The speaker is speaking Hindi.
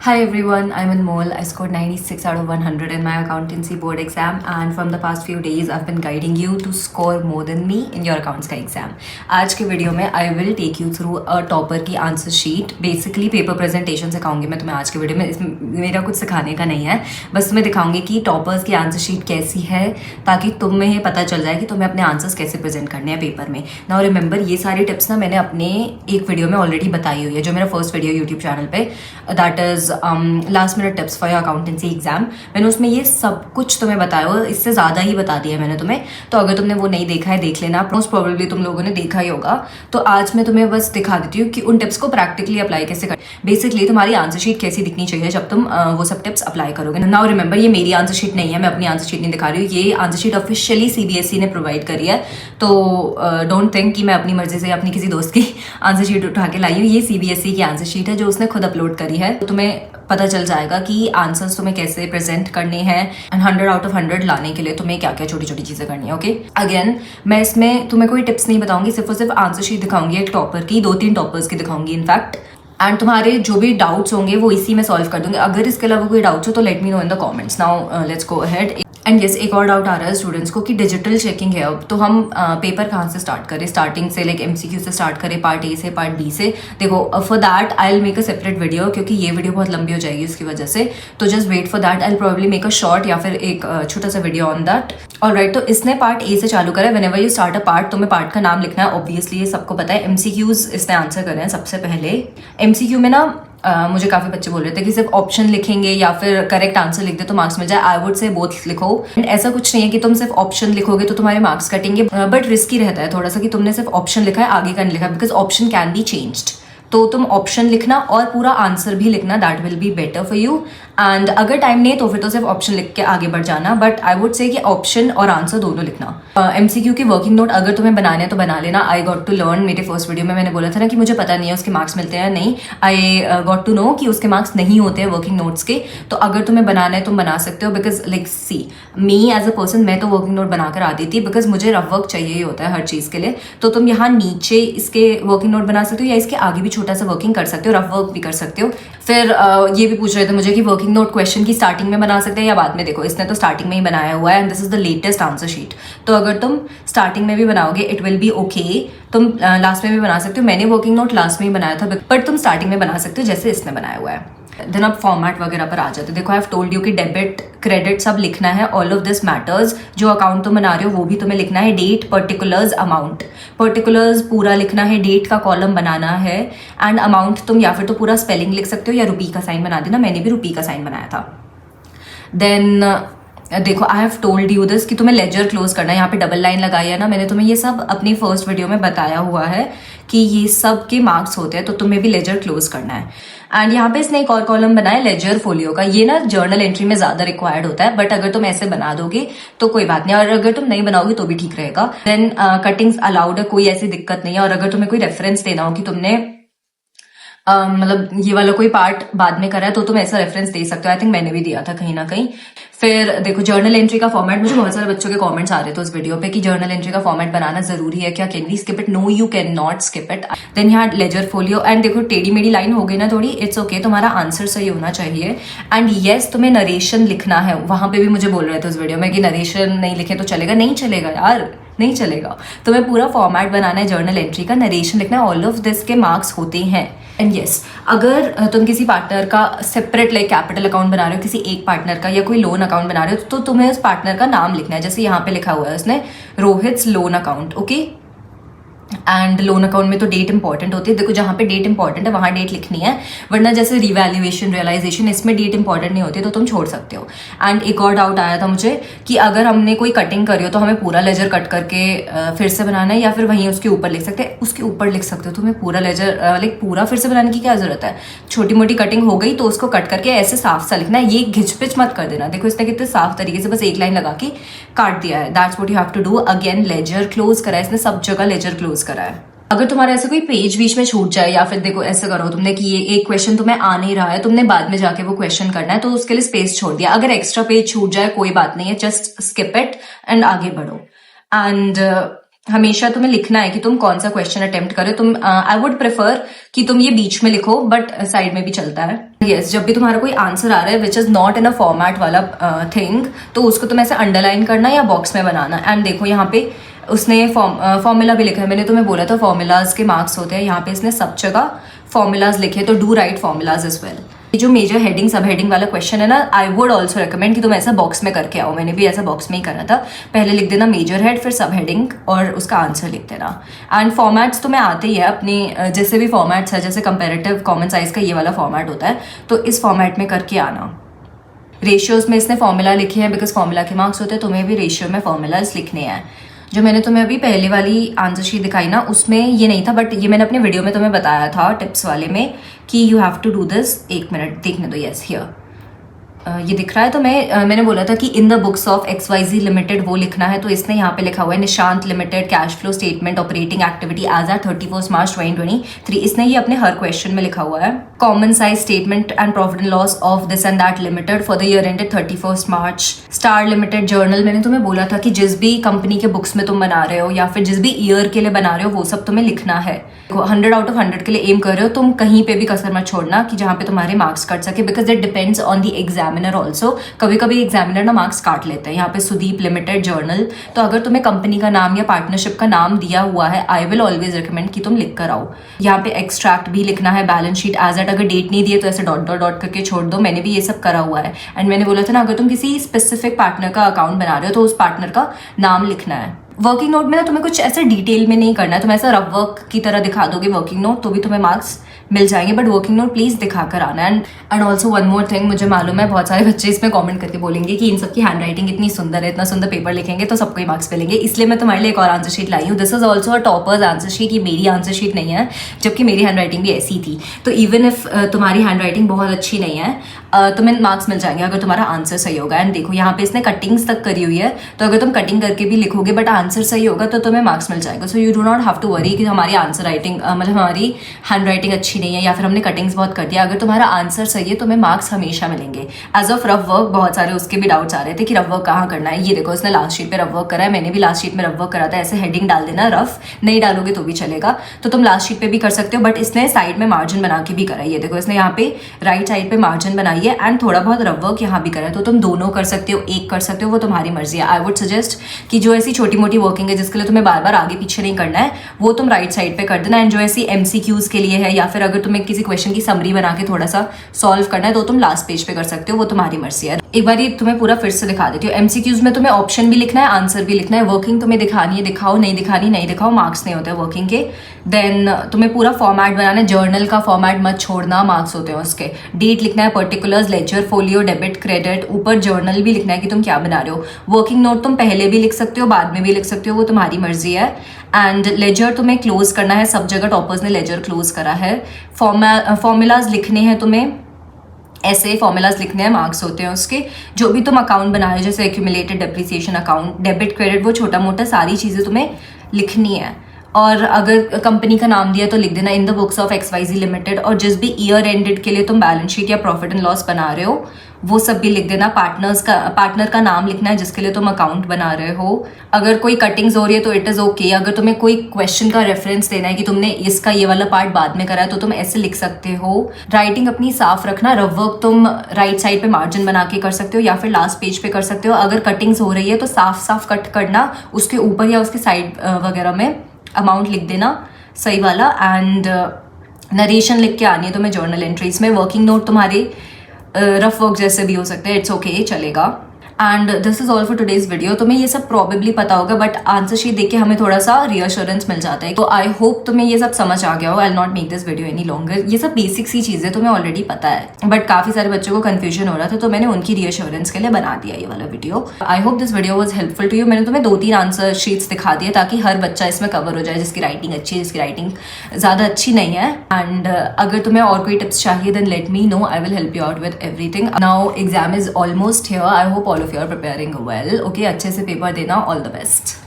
Hi everyone, I'm Anmol. I scored 96 out of 100 in my accountancy board exam, and from the past few days I've been guiding you to score more than me in your accounts का exam. आज के वीडियो में I will take you through a topper की answer sheet. Basically paper presentation सिखाऊंगी मैं तुम्हें आज के वीडियो में. इसमें मेरा कुछ सिखाने का नहीं है, बस तुम्हें दिखाऊंगी कि टॉपर्स की आंसर शीट कैसी है ताकि तुम्हें ये पता चल जाए कि तुम्हें अपने आंसर्स कैसे प्रेजेंट करने हैं पेपर में. नाउ रिमेंबर, ये सारी टिप्स ना मैंने अपने एक वीडियो में ऑलरेडी बताई हुई है, जो मेरा फर्स्ट वीडियो यूट्यूब चैनल पे, that is last minute tips for your accountancy exam. मैंने उसमें ये सब कुछ तुम्हें बताया हो, इससे ज़्यादा ही बता दिया मैंने तुम्हें. तो अगर तुमने वो नहीं देखा है देख लेना, मोस्ट प्रोबेबली तुम लोगों ने देखा ही होगा. तो आज मैं तुम्हें बस दिखा देती हूँ कि उन टिप्स को प्रैक्टिकली अप्लाई कैसे कर. बेसिकली तुम्हारी आंसर शीट कैसी दिखनी चाहिए जब तुम वो सब टिप्स अप्लाई करोगे. नाउ रिमेंबर, ये मेरी आंसर शीट नहीं है, मैं अपनी आंसर शीट नहीं दिखा रही हूँ. ये आंसर शीट ऑफिशियली CBSE ने प्रोवाइड करी है. तो डोंट थिंक कि मैं अपनी मर्जी से अपनी किसी दोस्त की आंसर शीट उठा के लाई हूँ. ये CBSE की आंसर शीट है जो उसने खुद अपलोड करी है. तो तुम्हें पता चल जाएगा कि आंसर्स तुम्हें कैसे प्रेजेंट करने हैं एंड 100 आउट ऑफ 100 लाने के लिए तुम्हें क्या क्या छोटी छोटी चीजें करनी है. ओके, अगेन मैं इसमें तुम्हें कोई टिप्स नहीं बताऊंगी, सिर्फ और सिर्फ आंसर शीट दिखाऊंगी एक टॉपर की, 2-3 टॉपर्स की दिखाऊंगी इनफैक्ट. एंड तुम्हारे जो भी डाउट्स होंगे वो इसी में सॉल्व कर दूंगी. अगर इसके अलावा कोई डाउट्स हो तो late me no in the comments. Now let's go ahead. And yes, एक और डाउट आ रहा है स्टूडेंट्स को कि डिजिटल चेकिंग है अब, तो हम पेपर कहाँ से स्टार्ट करें, स्टार्टिंग से लाइक MCQ से स्टार्ट करें, पार्ट A से पार्ट B से. देखो, for that I will make a separate video, क्योंकि ये वीडियो बहुत लंबी हो जाएगी उसकी वजह से. तो just wait for that. I will probably make a short या फिर एक छोटा सा वीडियो ऑन दैट. ऑलराइट, तो इसने पार्ट A से चालू करा है. Whenever you start a part, तुम्हें पार्ट का नाम लिखना है. ऑब्वियसली ये सबको पता है. MCQs इसने आंसर करे हैं सबसे पहले. MCQ में ना मुझे काफ़ी बच्चे बोल रहे थे कि सिर्फ ऑप्शन लिखेंगे या फिर करेक्ट आंसर लिख दे तो मार्क्स मिल जाए. आई वुड से बोथ लिखो. ऐसा कुछ नहीं है कि तुम सिर्फ ऑप्शन लिखोगे तो तुम्हारे मार्क्स कटेंगे, बट रिस्की रहता है थोड़ा सा कि तुमने सिर्फ ऑप्शन लिखा है, आगे का नहीं लिखा, because option can be changed. तो तुम ऑप्शन लिखना और पूरा आंसर भी लिखना, that will be better for you. And अगर टाइम नहीं है तो फिर तो सिर्फ ऑप्शन लिख के आगे बढ़ जाना, बट आई वुड से कि ऑप्शन और आंसर दोनों लिखना. MCQ की वर्किंग नोट अगर तुम्हें बनाने हैं तो बना लेना. आई गॉट टू लर्न, मेरे फर्स्ट वीडियो में मैंने बोला था ना कि मुझे पता नहीं है उसके मार्क्स मिलते हैं या नहीं. आई गॉट टू नो कि उसके मार्क्स नहीं होते हैं वर्किंग नोट्स के. तो अगर तुम्हें बनाना है तुम बना सकते हो, because like see me as a person, मैं तो वर्किंग नोट बनाकर आती थी, बिकॉज मुझे रफ वर्क चाहिए ही होता है हर चीज़ के लिए. तो तुम यहाँ नीचे इसके वर्किंग नोट बना सकते हो या इसके आगे भी छोटा सा वर्किंग कर सकते हो, रफ वर्क भी कर सकते हो. फिर ये भी पूछ रहे थे मुझे कि वर्किंग नोट क्वेश्चन की स्टार्टिंग में बना सकते हैं या बाद में. देखो, इसने तो स्टार्टिंग में ही बनाया हुआ है and this is the latest answer sheet. तो अगर तुम स्टार्टिंग में भी बनाओगे इट विल बी ओके. तुम लास्ट में भी बना सकते हो. मैंने वर्किंग नोट लास्ट में ही बनाया था, बट तुम स्टार्टिंग में बना सकते हो जैसे इसने बनाया हुआ है. देन अब फॉर्मेट वगैरह पर आ जाते. देखो, आई हैव टोल्ड यू कि डेबिट क्रेडिट सब लिखना है. All of this matters. जो अकाउंट तुम बना रहे हो वो भी तुम्हें लिखना है. Date, particulars, amount. पर्टिकुलर्स पूरा लिखना है, डेट का कॉलम बनाना है, एंड अमाउंट तुम या फिर तो पूरा स्पेलिंग लिख सकते हो या रुपी का साइन बना देना. मैंने भी रुपी का साइन बनाया था. देन देखो, I have told you this कि तुम्हें लेजर क्लोज करना है. यहाँ पे डबल लाइन लगाई है ना, मैंने तुम्हें ये सब अपनी फर्स्ट वीडियो में बताया हुआ है कि ये सब के मार्क्स होते हैं, तो तुम्हें भी लेजर क्लोज करना है. एंड यहाँ पे इसने एक और कॉलम बनाया लेजर फोलियो का. ये ना जर्नल एंट्री में ज्यादा रिक्वायर्ड होता है, बट अगर तुम ऐसे बना दोगे तो कोई बात नहीं, और अगर तुम नहीं बनाओगे तो भी ठीक रहेगा. देन कटिंग्स अलाउड है, कोई ऐसी दिक्कत नहीं है. और अगर तुम्हें कोई रेफरेंस देना हो कि तुमने मतलब ये वाला कोई पार्ट बाद में करा है तो तुम ऐसा रेफरेंस दे सकते हो. आई थिंक मैंने भी दिया था कहीं ना कहीं. फिर देखो, जर्नल एंट्री का फॉर्मेट, मुझे बहुत सारे बच्चों के कमेंट्स आ रहे थे उस वीडियो पे कि जर्नल एंट्री का फॉर्मेट बनाना जरूरी है क्या, can we skip it. No, you can not skip it. Then यहाँ लेजर फोलियो. एंड देखो, टेढ़ी मेढ़ी लाइन हो गई ना थोड़ी, इट्स ओके, तुम्हारा आंसर सही होना चाहिए. एंड येस, तुम्हें नरेशन लिखना है. वहां पे भी मुझे बोल रहे थे उस वीडियो में कि नरेशन नहीं लिखे तो चलेगा. नहीं चलेगा यार, नहीं चलेगा. तुम्हें पूरा फॉर्मेट बनाना है जर्नल एंट्री का, नरेशन लिखना है. ऑल ऑफ दिस के मार्क्स होते हैं. एंड यस, अगर तुम किसी पार्टनर का सेपरेट लाइक कैपिटल अकाउंट बना रहे हो, किसी एक पार्टनर का, या कोई लोन अकाउंट बना रहे हो, तो तुम्हें उस पार्टनर का नाम लिखना है. जैसे यहाँ पे लिखा हुआ है उसने, Rohit's loan account. Okay, and loan account में तो डेट इंपॉर्टेंट होती है. देखो, जहाँ पे डेट इंपॉर्टेंट है वहाँ डेट लिखनी है, वरना जैसे रिवैल्यूएशन, रियलाइजेशन, इसमें डेट इंपॉर्टेंट नहीं होती तो तुम छोड़ सकते हो. एंड एक और डाउट आया था मुझे कि अगर हमने कोई कटिंग करी हो तो हमें पूरा लेजर कट करके फिर से बनाना है या फिर वहीं उसके ऊपर लिख सकते हैं. उसके ऊपर लिख सकते हो. तुम्हें पूरा लेजर लाइक पूरा फिर से बनाने की क्या जरूरत है. छोटी मोटी कटिंग हो गई तो उसको कट करके ऐसे साफ सा लिखना है. ये घिचपिच मत कर देना. देखो, इसने कितने साफ तरीके से बस एक लाइन लगा के काट दिया है. That's what you have to do. Again ledger close करा है इसने, सब जगह लेजर क्लोज करा है. अगर तुम्हारा ऐसे कोई पेज बीच में छूट जाए, या फिर देखो ऐसे करो तुमने कि ये एक क्वेश्चन तुम्हें आ नहीं रहा है, तुमने बाद में जाके वो क्वेश्चन करना है, तो उसके लिए स्पेस छोड़ दिया. अगर एक्स्ट्रा पेज छूट जाए कोई बात नहीं है, जस्ट स्किप इट एंड आगे बढ़ो. एंड हमेशा तुम्हें लिखना है कि तुम कौन सा क्वेश्चन अटेम्प्ट करो। तुम आई वुड प्रेफर कि तुम ये बीच में लिखो, बट साइड में भी चलता है। यस, जब भी तुम्हारा कोई आंसर आ रहा है which is not in a format वाला थिंग, तो उसको तुम ऐसे अंडरलाइन करना या बॉक्स में बनाना। एंड देखो यहाँ पे उसने फॉर्मूला भी लिखा है। मैंने तुम्हें बोला था फॉर्मूलाज के मार्क्स होते हैं, यहाँ पे इसने सब जगह फॉर्मूलाज लिखे, तो do write formulas as well. ये जो मेजर हेडिंग सब हेडिंग वाला क्वेश्चन है ना, आई वुड ऑल्सो रिकमेंड कि तुम ऐसा बॉक्स में करके आओ। मैंने भी ऐसा बॉक्स में ही करा था। पहले लिख देना मेजर हेड, फिर सब हेडिंग और उसका आंसर लिख देना। एंड फॉर्मेट्स तुम्हें आते ही है अपने, जैसे भी फॉर्मेट्स है, जैसे कंपेरेटिव कॉमन साइज का ये वाला फॉर्मेट होता है, तो इस फॉर्मेट में करके आना। रेशियोज में इसने फॉर्मूला लिखे हैं बिकॉज फॉर्मूला के मार्क्स होते हैं, तुम्हें भी रेशियो में फॉर्मूलाज लिखने हैं। जो मैंने तुम्हें अभी पहले वाली आंसर शीट दिखाई ना, उसमें ये नहीं था, बट ये मैंने अपने वीडियो में तुम्हें बताया था टिप्स वाले में कि you have to do this. एक मिनट देखने दो। यस, हियर ये दिख रहा है। तो मैंने बोला था कि in the books of XYZ limited वो लिखना है, तो इसने यहाँ पे लिखा हुआ है Nishant limited cash flow statement operating activity as at 31 March 2023। इसने ये अपने हर क्वेश्चन में लिखा हुआ है। Common size statement and profit and loss of this and that limited for the year ended 31 March. Star limited journal, मैंने तुम्हें बोला था कि जिस भी कंपनी के बुक्स में तुम बना रहे हो या फिर जिस भी ईयर के लिए बना रहे हो वो सब तुम्हें लिखना है। 100 आउट ऑफ 100 के लिए एम कर रहे हो तुम, कहीं पे भी कसर मत छोड़ना कि जहाँ पे तुम्हारे मार्क्स कट सके, because it depends on the examiner also. कभी कभी एग्जामिनर ना मार्क्स काट लेते हैं। यहाँ पे सुदीप लिमिटेड जर्नल, तो अगर तुम्हें कंपनी का नाम या पार्टनरशिप का नाम दिया हुआ है, आई विल ऑलवेज रिकमेंड कि तुम लिख कर आओ। यहाँ पे एक्सट्रैक्ट भी लिखना है, बैलेंस शीट एज एट, अगर डेट नहीं दिए तो ऐसे डॉट डॉट डॉट करके छोड़ दो। मैंने भी ये सब करा हुआ है। एंड मैंने बोला था ना, अगर तुम किसी स्पेसिफिक पार्टनर का अकाउंट बना रहे हो तो उस पार्टनर का नाम लिखना है। वर्किंग नोट में ना तुम्हें कुछ ऐसे डिटेल में नहीं करना है, तुम ऐसा रफ वर्क की तरह दिखा दोगे वर्किंग नोट तो भी तुम्हें मार्क्स मिल जाएंगे, बट वर्किंग नोट प्लीज दिखा कर आना। And also one more thing, मुझे मालूम है बहुत सारे बच्चे इसमें कमेंट करके बोलेंगे कि इन सबकी हैंड राइटिंग इतनी सुंदर है, इतना सुंदर पेपर लिखेंगे तो सबको ही मार्क्स मिलेंगे, इसलिए मैं तुम्हारे लिए एक और आंसर शीट लाई हूँ। This is also a toppers answer sheet. ये मेरी आंसर शीट नहीं है, जबकि मेरी हैंड राइटिंग भी ऐसी थी। तो इवन इफ तुम्हारी हैंड राइटिंग बहुत अच्छी नहीं है, तुम्हें मार्क्स मिल जाएंगे अगर तुम्हारा आंसर सही होगा। एंड देखो यहाँ पे इसने कटिंग्स तक करी हुई है, तो अगर तुम कटिंग करके भी लिखोगे बट आंसर सही होगा तो तुम्हें मार्क्स मिल जाएगा। So you do not have to worry कि हमारी आंसर राइटिंग मतलब हमारी हैंड राइटिंग अच्छी नहीं है या फिर हमने कटिंग्स बहुत कर दिया। अगर तुम्हारा आंसर सही है तुम्हें मार्क्स हमेशा मिलेंगे। एज ऑफ रफ वर्क, बहुत सारे उसके भी डाउट्स आ रहे थे कि रफ वर्क कहाँ करना है। ये देखो इसने लास्ट शीट पे रफ वर्क करा है, मैंने भी लास्ट शीट में रफ वर्क करा था। ऐसे हेडिंग डाल देना, रफ नहीं डालोगे तो भी चलेगा, तो तुम लास्ट शीट पे भी कर सकते हो। बट इसने साइड में मार्जिन बना के भी करा है। ये देखो इसने यहाँ पे राइट साइड पे मार्जिन बनाई है एंड थोड़ा बहुत रफ वर्क यहाँ भी करा है। तो तुम दोनों कर सकते हो, एक कर सकते हो, वो तुम्हारी मर्जी है। आई वुड सजेस्ट कि जो ऐसी छोटी मोटी वर्किंग है जिसके लिए तुम्हें बार बार आगे पीछे नहीं करना है, वो तुम राइट साइड पे कर देना। एंड जो ऐसी MCQs के लिए है या फिर अगर तुम्हें किसी क्वेश्चन की समरी बना के थोड़ा सा सॉल्व करना है तो तुम लास्ट पेज पे कर सकते हो, वो तुम्हारी मर्जी है। एक बार ये तुम्हें पूरा फिर से दिखा देती हूँ। MCQs में तुम्हें ऑप्शन भी लिखना है, आंसर भी लिखना है। वर्किंग तुम्हें दिखानी है, दिखाओ, नहीं दिखानी नहीं दिखाओ, मार्क्स नहीं होते वर्किंग के। देन तुम्हें पूरा फॉर्मेट बनाना है, जर्नल का फॉर्मेट मत छोड़ना, मार्क्स होते हैं उसके। डेट लिखना है, particulars, ledger, folio, debit, credit, ऊपर जर्नल भी लिखना है कि तुम क्या बना रहे हो। वर्किंग नोट तुम पहले भी लिख सकते हो, बाद में भी लिख सकते हो, वो तुम्हारी मर्जी है। एंड लेजर तुम्हें क्लोज करना है, सब जगह टॉपर्स ने लेजर क्लोज करा है। फॉर्मूलाज लिखने हैं तुम्हें, ऐसे फॉर्मूलाज लिखने हैं, मार्क्स होते हैं उसके। जो भी तुम अकाउंट बना रहे हो जैसे accumulated depreciation account, debit, credit, वो छोटा मोटा सारी चीज़ें तुम्हें लिखनी है। और अगर कंपनी का नाम दिया तो लिख देना in the books of XYZ limited. और जिस भी ईयर एंडेड के लिए तुम बैलेंस शीट या प्रॉफिट एंड लॉस बना रहे हो वो सब भी लिख देना। पार्टनर का नाम लिखना है जिसके लिए तुम अकाउंट बना रहे हो। अगर कोई कटिंग्स हो रही है तो इट इज़ ओके। अगर तुम्हें कोई क्वेश्चन का रेफरेंस देना है कि तुमने इसका ये वाला पार्ट बाद में करा है तो तुम ऐसे लिख सकते हो। राइटिंग अपनी साफ रखना। रफ वर्क तुम राइट साइड पे मार्जिन बना के कर सकते हो या फिर लास्ट पेज पे कर सकते हो। अगर कटिंग्स हो रही है तो साफ साफ कट करना, उसके ऊपर या उसके साइड वगैरह में अमाउंट लिख देना सही वाला। एंड नरेशन लिख के आनी है तुम्हें जर्नल एंट्रीज में। वर्किंग नोट तुम्हारे रफ वर्क जैसे भी हो सकते हैं, इट्स ओके, चलेगा। And this is all for today's video. तुम्हें ये सब प्रॉबेबली पता होगा बट आंसर शीट देख के हमें थोड़ा सा रियश्योरेंस मिल जाता है। तो आई होप तुम्हें ये सब समझ आ गया हो। I will not make this video any longer. ये सब बेसिक सी चीज़ें तुम्हें ऑलरेडी पता है, बट काफ़ी सारे बच्चों को कन्फ्यूजन हो रहा था तो मैंने उनकी रियश्योरेंस के लिए बना दिया ये वाला video. I hope this video was helpful to you. मैंने तुम्हें 2-3 आंसर शीट्स दिखा दिए ताकि हर बच्चा इसमें कवर हो जाए जिसकी राइटिंग अच्छी है, जिसकी राइटिंग ज़्यादा अच्छी नहीं है। एंड अगर तुम्हें और कोई टिप्स चाहिए then let me know, I will help you out with everything. Now exam is almost here. I hope all of you are preparing well. Okay, अच्छे से पेपर देना। All the best.